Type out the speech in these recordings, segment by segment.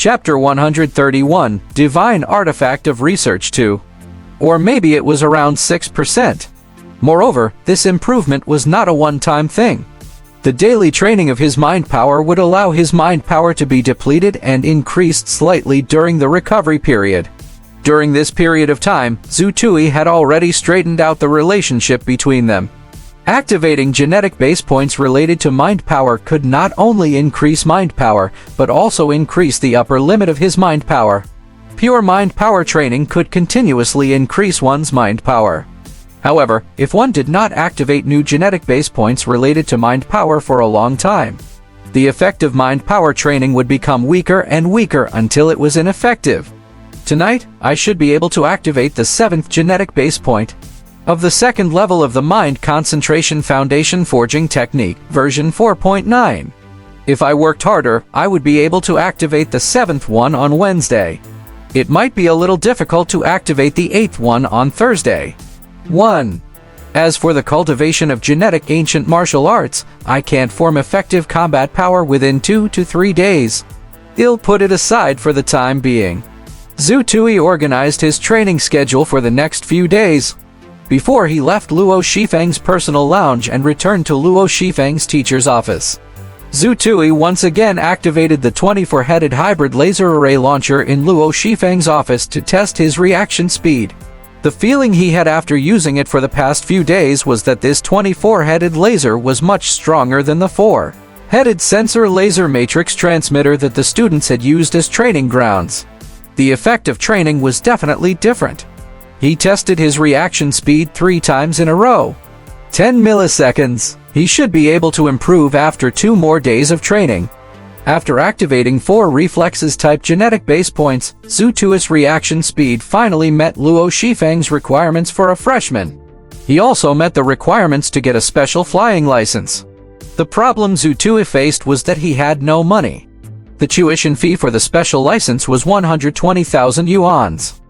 Chapter 131, Divine Artifact of Research 2. Or maybe it was around 6%. Moreover, this improvement was not a one-time thing. The daily training of his mind power would allow his mind power to be depleted and increased slightly during the recovery period. During this period of time, Zhu Tui had already straightened out the relationship between them. Activating genetic base points related to mind power could not only increase mind power, but also increase the upper limit of his mind power. Pure mind power training could continuously increase one's mind power. However, if one did not activate new genetic base points related to mind power for a long time, the effect of mind power training would become weaker and weaker until it was ineffective. Tonight, I should be able to activate the 7th genetic base point of the 2nd level of the Mind Concentration Foundation Forging Technique, version 4.9. If I worked harder, I would be able to activate the 7th one on Wednesday. It might be a little difficult to activate the 8th one on Thursday. 1. As for the cultivation of genetic ancient martial arts, I can't form effective combat power within 2 to 3 days. I'll put it aside for the time being. Zhu Tui organized his training schedule for the next few days. Before he left Luo Shifeng's personal lounge and returned to Luo Shifeng's teacher's office, Zhu Tui once again activated the 24-headed hybrid laser array launcher in Luo Shifeng's office to test his reaction speed. The feeling he had after using it for the past few days was that this 24-headed laser was much stronger than the 4-headed sensor laser matrix transmitter that the students had used as training grounds. The effect of training was definitely different. He tested his reaction speed 3 times in a row. 10 milliseconds. He should be able to improve after 2 more days of training. After activating 4 reflexes-type genetic base points, Zhu Tui's reaction speed finally met Luo Shifeng's requirements for a freshman. He also met the requirements to get a special flying license. The problem Zhu Tui faced was that he had no money. The tuition fee for the special license was 120,000 yuans.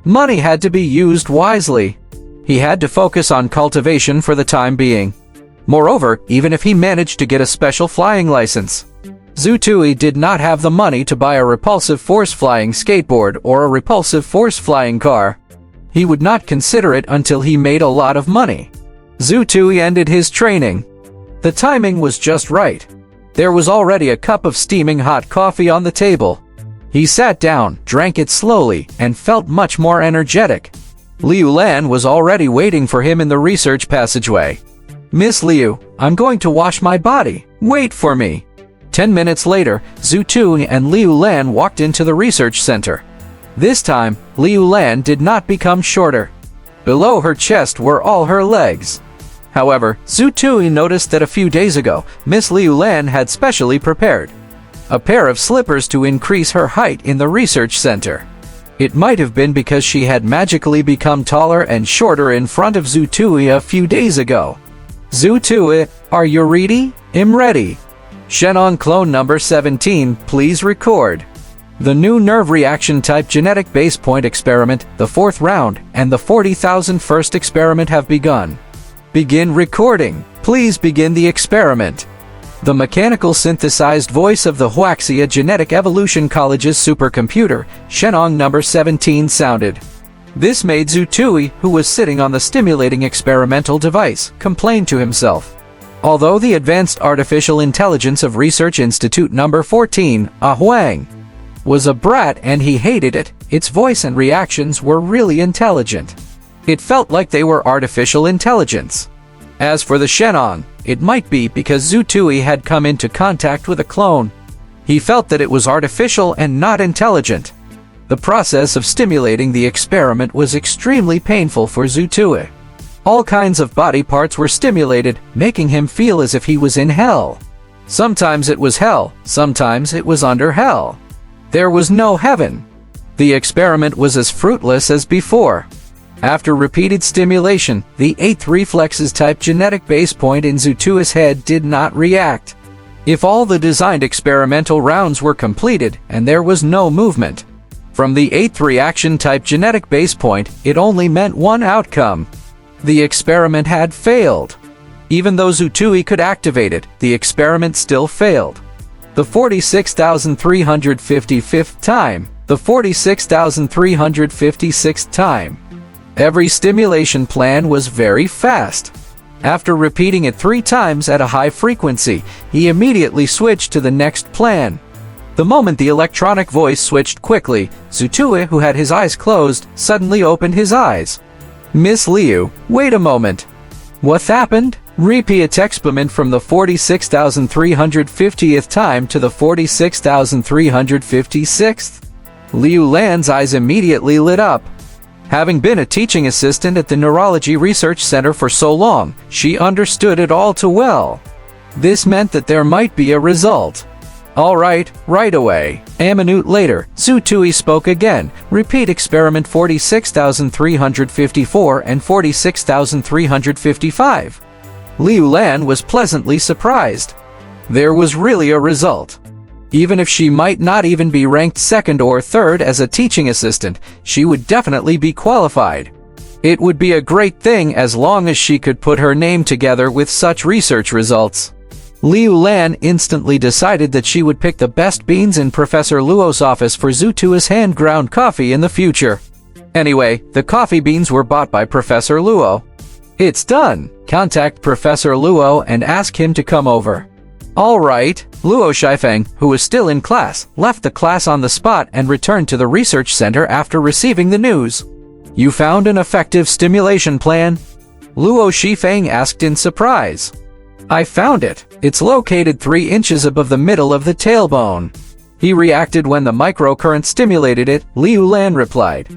Money had to be used wisely. He had to focus on cultivation for the time being. Moreover, even if he managed to get a special flying license, Zhu Tui did not have the money to buy a repulsive force flying skateboard or a repulsive force flying car. He would not consider it until he made a lot of money. Zhu Tui ended his training. The timing was just right. There was already a cup of steaming hot coffee on the table. He sat down, drank it slowly, and felt much more energetic. Liu Lan was already waiting for him in the research passageway. "Miss Liu, I'm going to wash my body. Wait for me." 10 minutes later, Zhu Tui and Liu Lan walked into the research center. This time, Liu Lan did not become shorter. Below her chest were all her legs. However, Zhu Tui noticed that a few days ago, Miss Liu Lan had specially prepared a pair of slippers to increase her height in the research center. It might have been because she had magically become taller and shorter in front of Zhu Tui a few days ago. "Zhu Tui, are you ready?" "I'm ready." Shenong clone number 17, please record. The new nerve reaction type genetic base point experiment, the 4th round, and the 40,000 first experiment have begun. Begin recording. Please begin the experiment. The mechanical synthesized voice of the Wuxia Genetic Evolution College's supercomputer, Shenong number 17, sounded. This made Zhu Tui, who was sitting on the stimulating experimental device, complain to himself. Although the Advanced Artificial Intelligence of Research Institute number 14, Huang, was a brat and he hated it, its voice and reactions were really intelligent. It felt like they were artificial intelligence. As for the Shenong, it might be because Zhu Tui had come into contact with a clone. He felt that it was artificial and not intelligent. The process of stimulating the experiment was extremely painful for Zhu Tui. All kinds of body parts were stimulated, making him feel as if he was in hell. Sometimes it was hell, sometimes it was under hell. There was no heaven. The experiment was as fruitless as before. After repeated stimulation, the 8th reflexes type genetic base point in Zhu Tui's head did not react. If all the designed experimental rounds were completed and there was no movement from the 8th reaction type genetic base point, it only meant one outcome. The experiment had failed. Even though Zhu Tui could activate it, the experiment still failed. The 46,355th time. The 46,356th time. Every stimulation plan was very fast. After repeating it 3 times at a high frequency, he immediately switched to the next plan. The moment the electronic voice switched quickly, Zutue, who had his eyes closed, suddenly opened his eyes. "Miss Liu, wait a moment. What happened? Repeat experiment from the 46,350th time to the 46,356th? Liu Lan's eyes immediately lit up. Having been a teaching assistant at the Neurology Research Center for so long, she understood it all too well. This meant that there might be a result. "All right, right away." A minute later, Zutue spoke again. "Repeat experiment 46,354 and 46,355. Liu Lan was pleasantly surprised. There was really a result. Even if she might not even be ranked second or third as a teaching assistant, she would definitely be qualified. It would be a great thing as long as she could put her name together with such research results. Liu Lan instantly decided that she would pick the best beans in Professor Luo's office for Zutue's hand-ground coffee in the future. Anyway, the coffee beans were bought by Professor Luo. "It's done. Contact Professor Luo and ask him to come over." All right. Luo Shifeng, who was still in class, left the class on the spot and returned to the research center after receiving the news. "You found an effective stimulation plan?" Luo Shifeng asked in surprise. "I found it. It's located 3 inches above the middle of the tailbone." He reacted when the microcurrent stimulated it, Liu Lan replied.